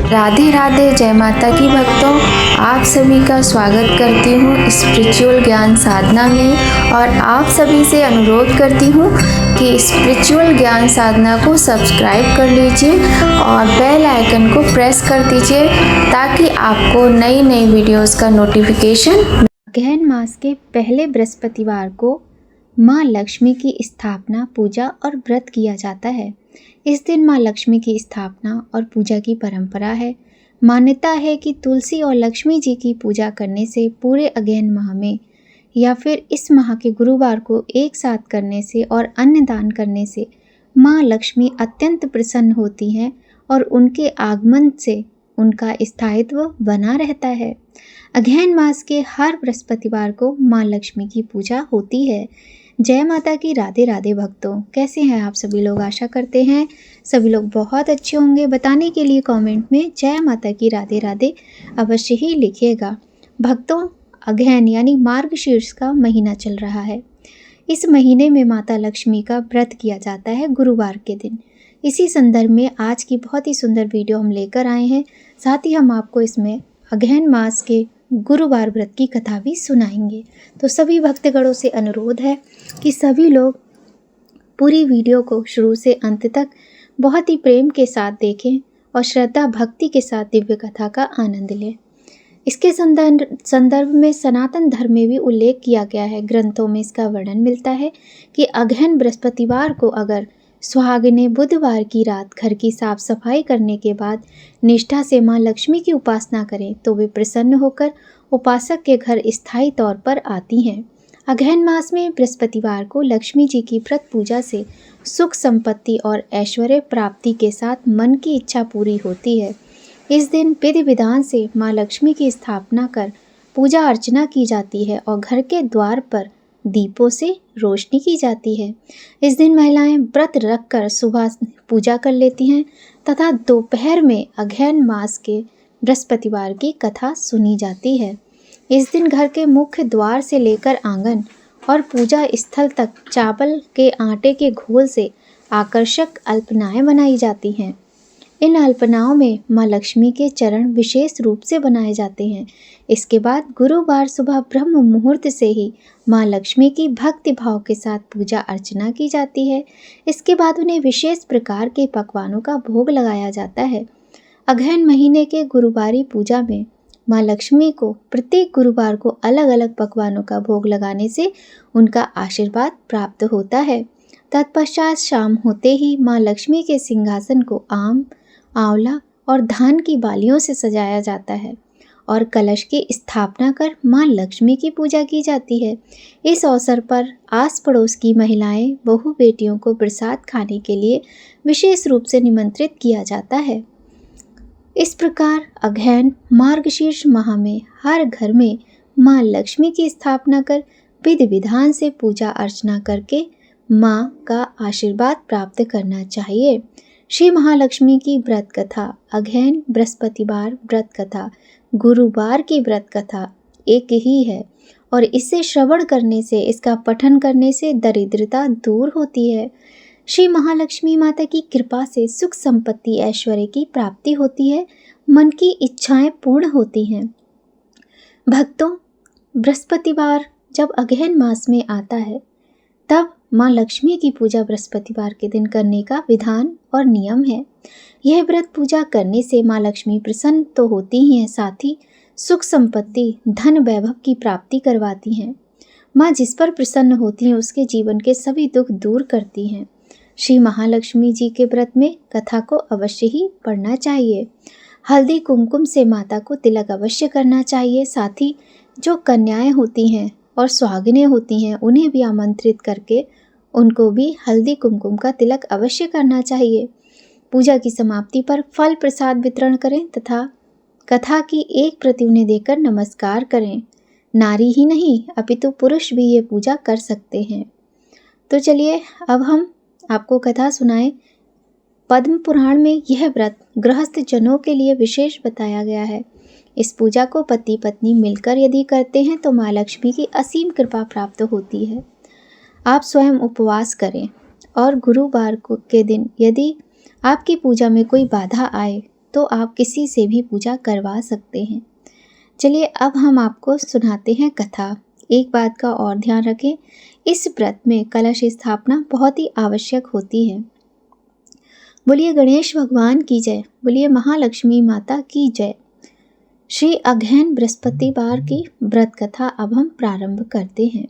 राधे राधे, जय माता की भक्तों। आप सभी का स्वागत करती हूँ स्पिरिचुअल ज्ञान साधना में और आप सभी से अनुरोध करती हूँ कि स्पिरिचुअल ज्ञान साधना को सब्सक्राइब कर लीजिए और बेल आइकन को प्रेस कर दीजिए ताकि आपको नई नई वीडियोस का नोटिफिकेशन। अगहन मास के पहले बृहस्पतिवार को माँ लक्ष्मी की स्थापना, पूजा और व्रत किया जाता है। इस दिन माँ लक्ष्मी की स्थापना और पूजा की परंपरा है। मान्यता है कि तुलसी और लक्ष्मी जी की पूजा करने से पूरे अगहन माह में या फिर इस माह के गुरुवार को एक साथ करने से और अन्न दान करने से माँ लक्ष्मी अत्यंत प्रसन्न होती हैं और उनके आगमन से उनका स्थायित्व बना रहता है। अगहन मास के हर बृहस्पतिवार को माँ लक्ष्मी की पूजा होती है। जय माता की राधे राधे भक्तों, कैसे हैं आप सभी लोग? आशा करते हैं सभी लोग बहुत अच्छे होंगे। बताने के लिए कमेंट में जय माता की राधे राधे अवश्य ही लिखिएगा। भक्तों, अगहन यानी मार्गशीर्ष का महीना चल रहा है। इस महीने में माता लक्ष्मी का व्रत किया जाता है गुरुवार के दिन। इसी संदर्भ में आज की बहुत ही सुंदर वीडियो हम लेकर आए हैं। साथ ही हम आपको इसमें अगहन मास के गुरुवार व्रत की कथा भी सुनाएंगे। तो सभी भक्तगणों से अनुरोध है कि सभी लोग पूरी वीडियो को शुरू से अंत तक बहुत ही प्रेम के साथ देखें और श्रद्धा भक्ति के साथ दिव्य कथा का आनंद लें। इसके संदर्भ में सनातन धर्म में भी उल्लेख किया गया है। ग्रंथों में इसका वर्णन मिलता है कि अगहन बृहस्पतिवार को अगर सुहागिनें बुधवार की रात घर की साफ सफाई करने के बाद निष्ठा से माँ लक्ष्मी की उपासना करें तो वे प्रसन्न होकर उपासक के घर स्थायी तौर पर आती हैं। अगहन मास में बृहस्पतिवार को लक्ष्मी जी की व्रत पूजा से सुख संपत्ति और ऐश्वर्य प्राप्ति के साथ मन की इच्छा पूरी होती है। इस दिन विधि विधान से माँ लक्ष्मी की स्थापना कर पूजा अर्चना की जाती है और घर के द्वार पर दीपों से रोशनी की जाती है। इस दिन महिलाएं व्रत रखकर सुबह पूजा कर लेती हैं तथा दोपहर में अगहन मास के बृहस्पतिवार की कथा सुनी जाती है। इस दिन घर के मुख्य द्वार से लेकर आंगन और पूजा स्थल तक चावल के आटे के घोल से आकर्षक अल्पनाएं बनाई जाती हैं। इन अल्पनाओं में माँ लक्ष्मी के चरण विशेष रूप से बनाए जाते हैं। इसके बाद गुरुवार सुबह ब्रह्म मुहूर्त से ही माँ लक्ष्मी की भक्ति भाव के साथ पूजा अर्चना की जाती है। इसके बाद उन्हें विशेष प्रकार के पकवानों का भोग लगाया जाता है। अगहन महीने के गुरुवारी पूजा में माँ लक्ष्मी को प्रत्येक गुरुवार को अलग अलग पकवानों का भोग लगाने से उनका आशीर्वाद प्राप्त होता है। तत्पश्चात शाम होते ही माँ लक्ष्मी के सिंहासन को आम, आंवला और धान की बालियों से सजाया जाता है और कलश की स्थापना कर माँ लक्ष्मी की पूजा की जाती है। इस अवसर पर आस पड़ोस की महिलाएं, बहू बेटियों को प्रसाद खाने के लिए विशेष रूप से निमंत्रित किया जाता है। इस प्रकार अगहन मार्गशीर्ष माह में हर घर में माँ लक्ष्मी की स्थापना कर विधि विधान से पूजा अर्चना करके माँ का आशीर्वाद प्राप्त करना चाहिए। श्री महालक्ष्मी की व्रत कथा, अगहन बृहस्पतिवार व्रत कथा, गुरुवार की व्रत कथा एक ही है और इसे श्रवण करने से, इसका पठन करने से दरिद्रता दूर होती है। श्री महालक्ष्मी माता की कृपा से सुख संपत्ति ऐश्वर्य की प्राप्ति होती है, मन की इच्छाएं पूर्ण होती हैं। भक्तों, बृहस्पतिवार जब अगहन मास में आता है तब माँ लक्ष्मी की पूजा बृहस्पतिवार के दिन करने का विधान और नियम है। यह व्रत पूजा करने से माँ लक्ष्मी प्रसन्न तो होती ही हैं, साथ ही सुख संपत्ति, धन वैभव की प्राप्ति करवाती हैं। माँ जिस पर प्रसन्न होती हैं उसके जीवन के सभी दुख दूर करती हैं। श्री महालक्ष्मी जी के व्रत में कथा को अवश्य ही पढ़ना चाहिए। हल्दी कुमकुम से माता को तिलक अवश्य करना चाहिए। साथ ही जो कन्याएं होती हैं और सुहागिनें होती हैं उन्हें भी आमंत्रित करके उनको भी हल्दी कुमकुम का तिलक अवश्य करना चाहिए। पूजा की समाप्ति पर फल प्रसाद वितरण करें तथा कथा की एक प्रति उन्हें देकर नमस्कार करें। नारी ही नहीं अपितु पुरुष भी ये पूजा कर सकते हैं। तो चलिए अब हम आपको कथा सुनाएं। पद्म पुराण में यह व्रत गृहस्थ जनों के लिए विशेष बताया गया है। इस पूजा को पति पत्नी मिलकर यदि करते हैं तो माँ लक्ष्मी की असीम कृपा प्राप्त होती है। आप स्वयं उपवास करें और गुरुवार के दिन यदि आपकी पूजा में कोई बाधा आए तो आप किसी से भी पूजा करवा सकते हैं। चलिए अब हम आपको सुनाते हैं कथा। एक बात का और ध्यान रखें, इस व्रत में कलश स्थापना बहुत ही आवश्यक होती है। बोलिए गणेश भगवान की जय, बोलिए महालक्ष्मी माता की जय। श्री अगहन बृहस्पतिवार की व्रत कथा अब हम प्रारंभ करते हैं।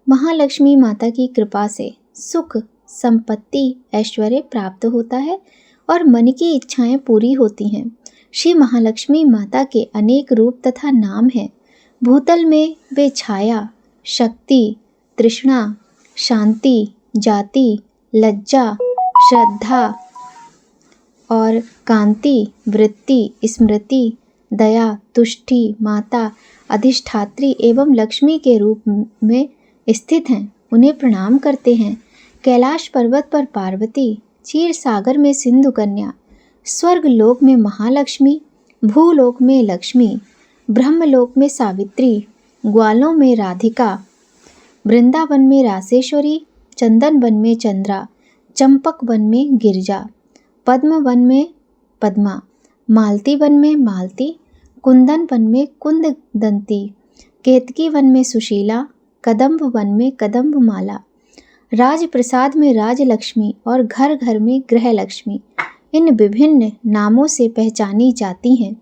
महालक्ष्मी माता की कृपा से सुख, संपत्ति, ऐश्वर्य प्राप्त होता है और मन की इच्छाएं पूरी होती हैं। श्री महालक्ष्मी माता के अनेक रूप तथा नाम हैं। भूतल में वे छाया, शक्ति, तृष्णा, शांति, जाति, लज्जा, श्रद्धा और कांति, वृत्ति, स्मृति, दया, तुष्टि, माता, अधिष्ठात्री एवं लक्ष्मी के रूप में स्थित हैं। उन्हें प्रणाम करते हैं। कैलाश पर्वत पर पार्वती, क्षीर सागर में सिंधु कन्या, स्वर्ग लोक में महालक्ष्मी, भूलोक में लक्ष्मी, ब्रह्मलोक में सावित्री, ग्वालों में राधिका, वृंदावन में रासेश्वरी, चंदन वन में चंद्रा, चंपक वन में गिरिजा, पद्म वन में पद्मा, मालती वन में मालती, कुंदन वन में कुंददंती, केतकी वन में सुशीला, कदम्ब वन में कदम्ब माला, राजप्रसाद में राजलक्ष्मी और घर घर में गृहलक्ष्मी इन विभिन्न नामों से पहचानी जाती हैं।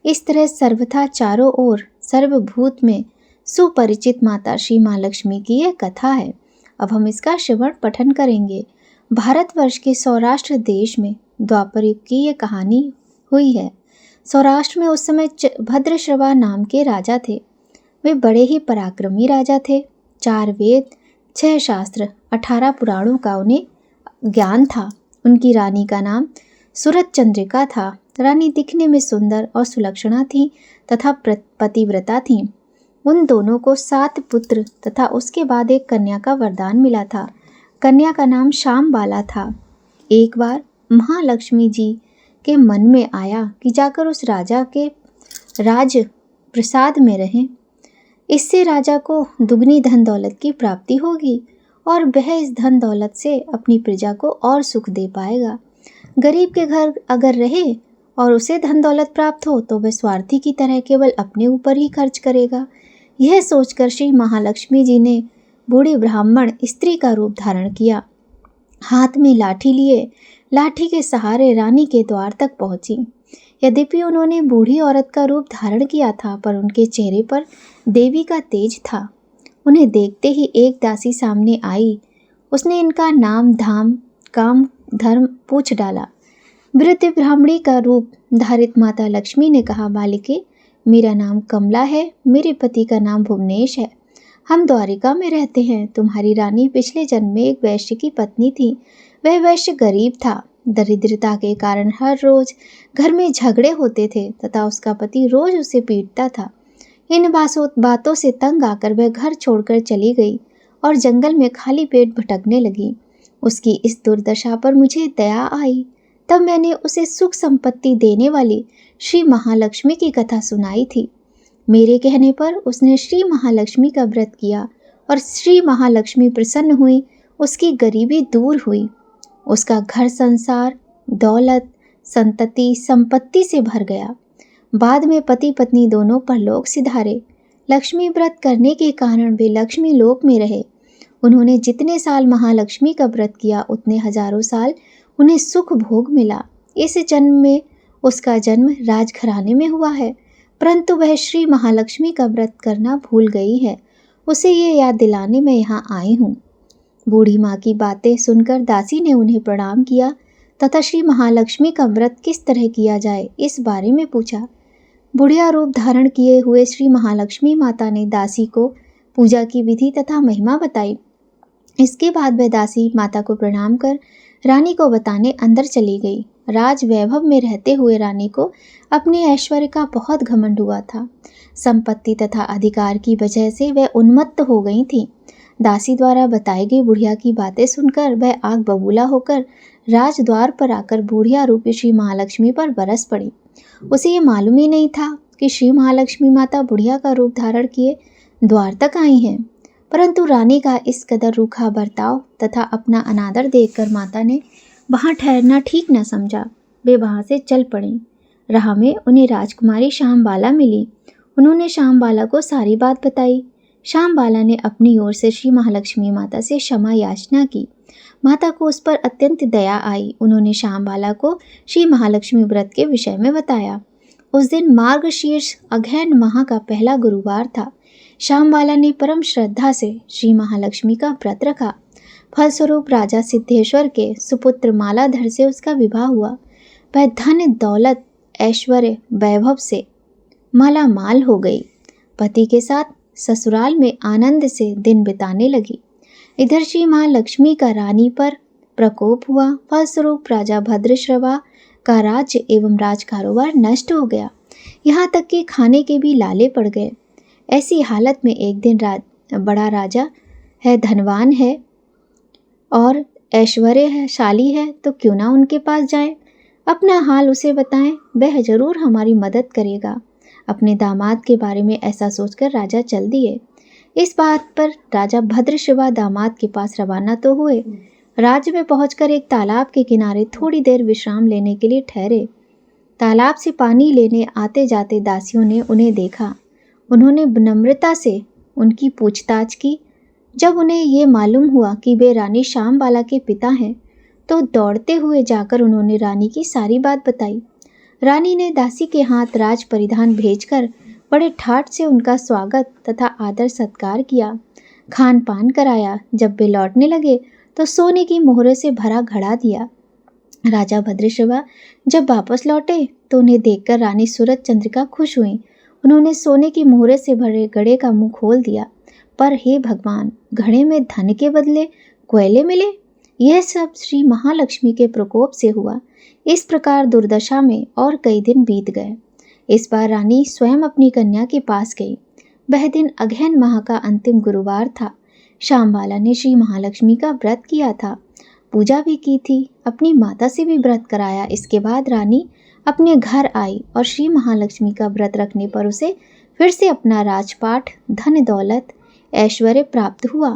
इस तरह सर्वथा चारों ओर सर्वभूत में सुपरिचित माता श्री माँ लक्ष्मी की यह कथा है। अब हम इसका श्रवण पठन करेंगे। भारतवर्ष के सौराष्ट्र देश में द्वापर युग की ये कहानी हुई है। सौराष्ट्र में उस समय भद्रश्रवा नाम के राजा थे। वे बड़े ही पराक्रमी राजा थे। 4 वेद, 6 शास्त्र, 18 पुराणों का उन्हें ज्ञान था। उनकी रानी का नाम सूरत चंद्रिका था। रानी दिखने में सुंदर और सुलक्षणा थी तथा पतिव्रता थी। उन दोनों को 7 पुत्र तथा उसके बाद एक कन्या का वरदान मिला था। कन्या का नाम श्यामबाला था। एक बार महालक्ष्मी जी के मन में आया कि जाकर उस राजा के राज प्रसाद में रहें। इससे राजा को दुगनी धन दौलत की प्राप्ति होगी और वह इस धन दौलत से अपनी प्रजा को और सुख दे पाएगा। गरीब के घर अगर रहे और उसे धन दौलत प्राप्त हो तो वह स्वार्थी की तरह केवल अपने ऊपर ही खर्च करेगा। यह सोचकर श्री महालक्ष्मी जी ने बूढ़ी ब्राह्मण स्त्री का रूप धारण किया। हाथ में लाठी लिए लाठी के सहारे रानी के द्वार तक पहुंची। यद्यपि उन्होंने बूढ़ी औरत का रूप धारण किया था पर उनके चेहरे पर देवी का तेज था। उन्हें देखते ही एक दासी सामने आई। उसने इनका नाम, धाम, काम, धर्म पूछ डाला। वृद्ध ब्राह्मणी का रूप धारित माता लक्ष्मी ने कहा, बालिके, मेरा नाम कमला है। मेरे पति का नाम भुवनेश है। हम द्वारिका में रहते हैं। तुम्हारी रानी पिछले जन्म में एक वैश्य की पत्नी थी। वह वैश्य गरीब था। दरिद्रता के कारण हर रोज घर में झगड़े होते थे तथा उसका पति रोज उसे पीटता था। इन बातों से तंग आकर वह घर छोड़कर चली गई और जंगल में खाली पेट भटकने लगी। उसकी इस दुर्दशा पर मुझे दया आई। तब मैंने उसे सुख संपत्ति देने वाली श्री महालक्ष्मी की कथा सुनाई थी। मेरे कहने पर उसने श्री महालक्ष्मी का व्रत किया और श्री महालक्ष्मी प्रसन्न हुई। उसकी गरीबी दूर हुई। उसका घर संसार, दौलत, संतति, संपत्ति से भर गया। बाद में पति पत्नी दोनों परलोक सिधारे। लक्ष्मी व्रत करने के कारण वे लक्ष्मी लोक में रहे। उन्होंने जितने साल महालक्ष्मी का व्रत किया उतने हजारों साल उन्हें सुख भोग मिला। इस जन्म में उसका जन्म राजघराने में हुआ है, परंतु वह श्री महालक्ष्मी का व्रत करना भूल गई है। उसे ये याद दिलाने मैं यहाँ आई हूँ। बूढ़ी माँ की बातें सुनकर दासी ने उन्हें प्रणाम किया तथा श्री महालक्ष्मी का व्रत किस तरह किया जाए इस बारे में पूछा। बुढ़िया रूप धारण किए हुए श्री महालक्ष्मी माता ने दासी को पूजा की विधि तथा महिमा बताई। इसके बाद वह दासी माता को प्रणाम कर रानी को बताने अंदर चली गई। राज वैभव में रहते हुए रानी को अपने ऐश्वर्य का बहुत घमंड हुआ था। संपत्ति तथा अधिकार की वजह से वह उन्मत्त हो गई थी। दासी द्वारा बताई गई बुढ़िया की बातें सुनकर वह आग बबूला होकर राजद्वार पर आकर बुढ़िया रूपी श्री महालक्ष्मी पर बरस पड़ी। उसे ये मालूम ही नहीं था कि श्री महालक्ष्मी माता बुढ़िया का रूप धारण किए द्वार तक आई हैं। परंतु रानी का इस कदर रूखा बर्ताव तथा अपना अनादर देखकर माता ने वहाँ ठहरना ठीक न समझा। वे वहाँ से चल पड़ीं। राह में उन्हें राजकुमारी श्यामबाला मिली। उन्होंने श्यामबाला को सारी बात बताई। श्यामबाला ने अपनी ओर से श्री महालक्ष्मी माता से क्षमा याचना की। माता को उस पर अत्यंत दया आई। उन्होंने श्यामबाला को श्री महालक्ष्मी व्रत के विषय में बताया। उस दिन मार्गशीर्ष अगहन माह का पहला गुरुवार था। श्यामबाला ने परम श्रद्धा से श्री महालक्ष्मी का व्रत रखा। फलस्वरूप राजा सिद्धेश्वर के सुपुत्र मालाधर से उसका विवाह हुआ। वह धन दौलत ऐश्वर्य वैभव से मालामाल हो गई। पति के साथ ससुराल में आनंद से दिन बिताने लगी। इधर श्री महालक्ष्मी का रानी पर प्रकोप हुआ। फलस्वरूप राजा भद्रश्रवा का राज्य एवं राज कारोबार नष्ट हो गया। यहाँ तक कि खाने के भी लाले पड़ गए। ऐसी हालत में एक दिन बड़ा राजा है, धनवान है और ऐश्वर्यशाली है, तो क्यों ना उनके पास जाएं, अपना हाल उसे बताएं, वह जरूर हमारी मदद करेगा। अपने दामाद के बारे में ऐसा सोचकर राजा चल दिए। इस बात पर राजा भद्रशिवा दामाद के पास रवाना तो हुए। राज्य में पहुंचकर एक तालाब के किनारे थोड़ी देर विश्राम लेने के लिए ठहरे। तालाब से पानी लेने आते जाते दासियों ने उन्हें देखा। उन्होंने विनम्रता से उनकी पूछताछ की। जब उन्हें ये मालूम हुआ कि वे रानी श्यामबाला के पिता हैं, तो दौड़ते हुए जाकर उन्होंने रानी की सारी बात बताई। रानी ने दासी के हाथ राज परिधान भेजकर बड़े ठाट से उनका स्वागत तथा आदर सत्कार किया, खान पान कराया। जब वे लौटने लगे तो सोने की मोहरों से भरा घड़ा दिया। राजा भद्रशिवा जब वापस लौटे तो उन्हें देखकर रानी सूरज चंद्रिका खुश हुई। उन्होंने सोने की मोहरों से भरे घड़े का मुंह खोल दिया। पर हे भगवान, घड़े में धन के बदले कोयले मिले। यह सब श्री महालक्ष्मी के प्रकोप से हुआ। इस प्रकार दुर्दशा में और कई दिन बीत गए। इस बार रानी स्वयं अपनी कन्या के पास गई। वह दिन अगहन माह का अंतिम गुरुवार था। श्यामबाला ने श्री महालक्ष्मी का व्रत किया था, पूजा भी की थी, अपनी माता से भी व्रत कराया। इसके बाद रानी अपने घर आई और श्री महालक्ष्मी का व्रत रखने पर उसे फिर से अपना राजपाट, धन दौलत, ऐश्वर्य प्राप्त हुआ।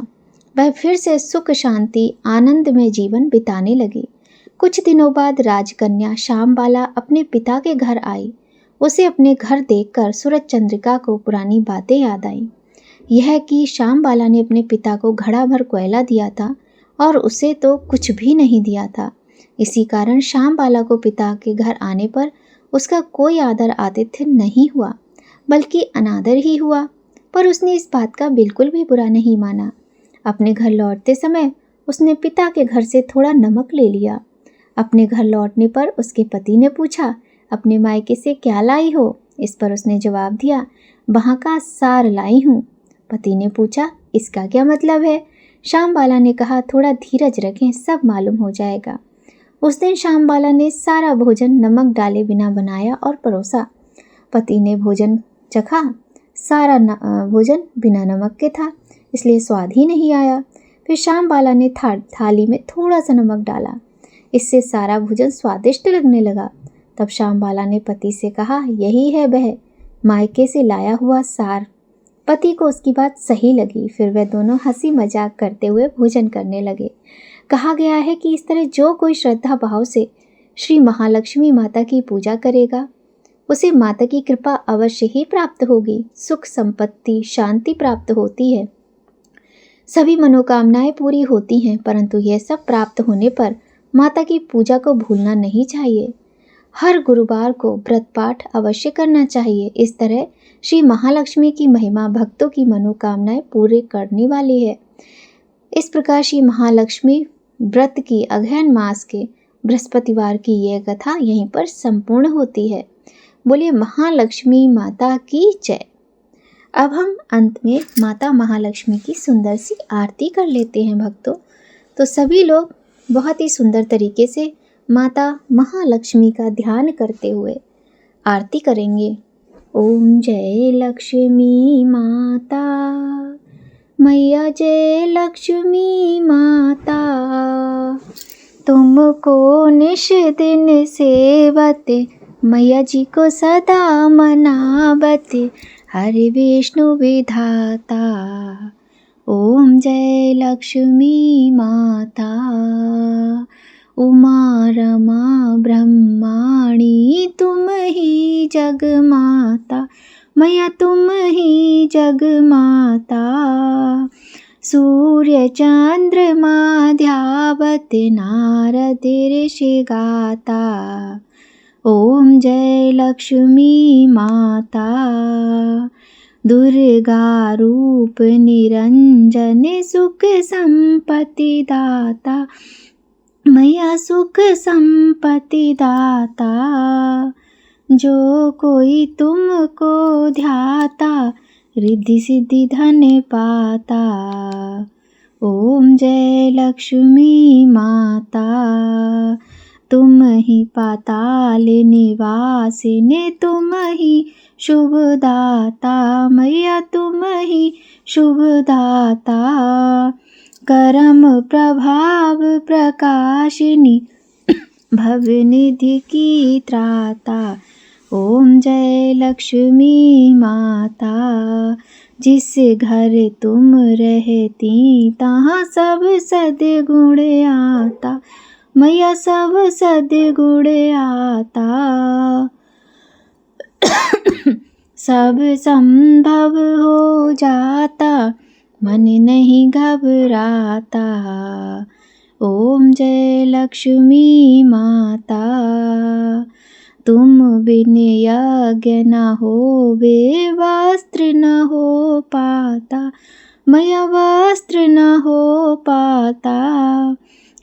वह फिर से सुख शांति आनंद में जीवन बिताने लगी। कुछ दिनों बाद राजकन्या श्यामबाला अपने पिता के घर आई। उसे अपने घर देखकर सूरज चंद्रिका को पुरानी बातें याद आईं। यह कि श्यामबाला ने अपने पिता को घड़ा भर कोयला दिया था और उसे तो कुछ भी नहीं दिया था। इसी कारण श्यामबाला को पिता के घर आने पर उसका कोई आदर आतिथ्य नहीं हुआ, बल्कि अनादर ही हुआ। पर उसने इस बात का बिल्कुल भी बुरा नहीं माना। अपने घर लौटते समय उसने पिता के घर से थोड़ा नमक ले लिया। अपने घर लौटने पर उसके पति ने पूछा, अपने मायके से क्या लाई हो? इस पर उसने जवाब दिया, वहाँ का सार लाई हूँ। पति ने पूछा, इसका क्या मतलब है? श्यामबाला ने कहा, थोड़ा धीरज रखें, सब मालूम हो जाएगा। उस दिन श्यामबाला ने सारा भोजन नमक डाले बिना बनाया और परोसा। पति ने भोजन चखा। सारा भोजन बिना नमक के था, इसलिए स्वाद ही नहीं आया। फिर श्यामबाला ने थाली में थोड़ा सा नमक डाला। इससे सारा भोजन स्वादिष्ट लगने लगा। तब श्यामबाला ने पति से कहा, यही है वह मायके से लाया हुआ सार। पति को उसकी बात सही लगी। फिर वे दोनों हंसी मजाक करते हुए भोजन करने लगे। कहा गया है कि इस तरह जो कोई श्रद्धा भाव से श्री महालक्ष्मी माता की पूजा करेगा, उसे माता की कृपा अवश्य ही प्राप्त होगी। सुख संपत्ति शांति प्राप्त होती है, सभी मनोकामनाएं पूरी होती हैं। परंतु यह सब प्राप्त होने पर माता की पूजा को भूलना नहीं चाहिए। हर गुरुवार को व्रत पाठ अवश्य करना चाहिए। इस तरह श्री महालक्ष्मी की महिमा भक्तों की मनोकामनाएं पूरी करने वाली है। इस प्रकार श्री महालक्ष्मी व्रत की अगहन मास के बृहस्पतिवार की यह कथा यहीं पर संपूर्ण होती है। बोलिए महालक्ष्मी माता की जय। अब हम अंत में माता महालक्ष्मी की सुंदर सी आरती कर लेते हैं भक्तों। तो सभी लोग बहुत ही सुंदर तरीके से माता महालक्ष्मी का ध्यान करते हुए आरती करेंगे। ओम जय लक्ष्मी माता, मैया जय लक्ष्मी माता, तुमको निश दिन सेवत, मैया जी को सदा मनावत, हरे विष्णु विधाता। ओम जय लक्ष्मी माता, उमा रमा ब्रह्मा ही जग माता, मैया तुम ही जग माता। सूर्य चंद्रमा ध्यावत नारद ऋषि गाता, ओम जय लक्ष्मी माता। दुर्गा रूप निरंजन सुख संपत्ति दाता, मैया सुख संपत्ति दाता। जो कोई तुमको ध्याता, रिद्धि सिद्धि धन पाता। ओम जय लक्ष्मी माता। तुम ही पाताल निवासिनी, तुम ही शुभ दाता, मैया तुम ही शुभ दाता। करम प्रभाव प्रकाशिनी, भवनिधि की त्राता। ओम जय लक्ष्मी माता। जिस घर तुम रहती, तहाँ सब सद्गुण आता, मैया सब सद्गुण आता। सब संभव हो जाता, मन नहीं घबराता। ओम जय लक्ष्मी माता। तुम बिन यज्ञ न होवे, वस्त्र न हो पाता, मैया वस्त्र न हो पाता।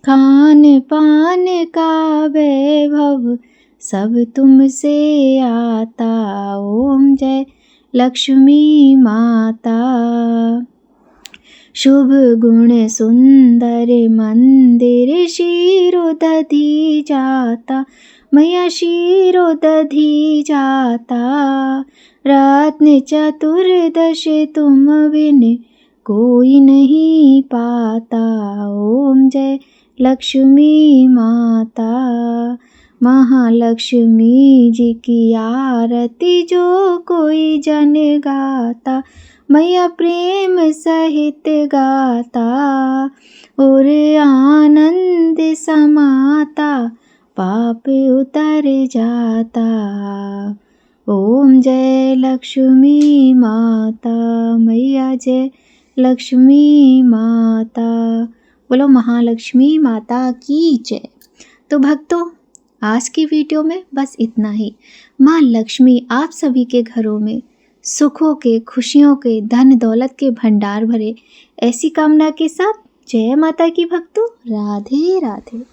खान पान का वैभव सब तुमसे आता। ओम जय लक्ष्मी माता। शुभ गुण सुंदर मंदिर शिरोदधि जाता, मैया शिरोदधि जाता। रत्न चतुर्दश तुम बिन कोई नहीं पाता। ओम जय लक्ष्मी माता। महालक्ष्मी जी की आरती जो कोई जन गाता, मैया प्रेम सहित गाता। और आनंद समाता, पाप उतर जाता। ओम जय लक्ष्मी माता, मैया जय लक्ष्मी माता। बोलो महालक्ष्मी माता की जय। तो भक्तों, आज की वीडियो में बस इतना ही। माँ लक्ष्मी आप सभी के घरों में सुखों के, खुशियों के, धन दौलत के भंडार भरे, ऐसी कामना के साथ जय माता की भक्तों। राधे राधे।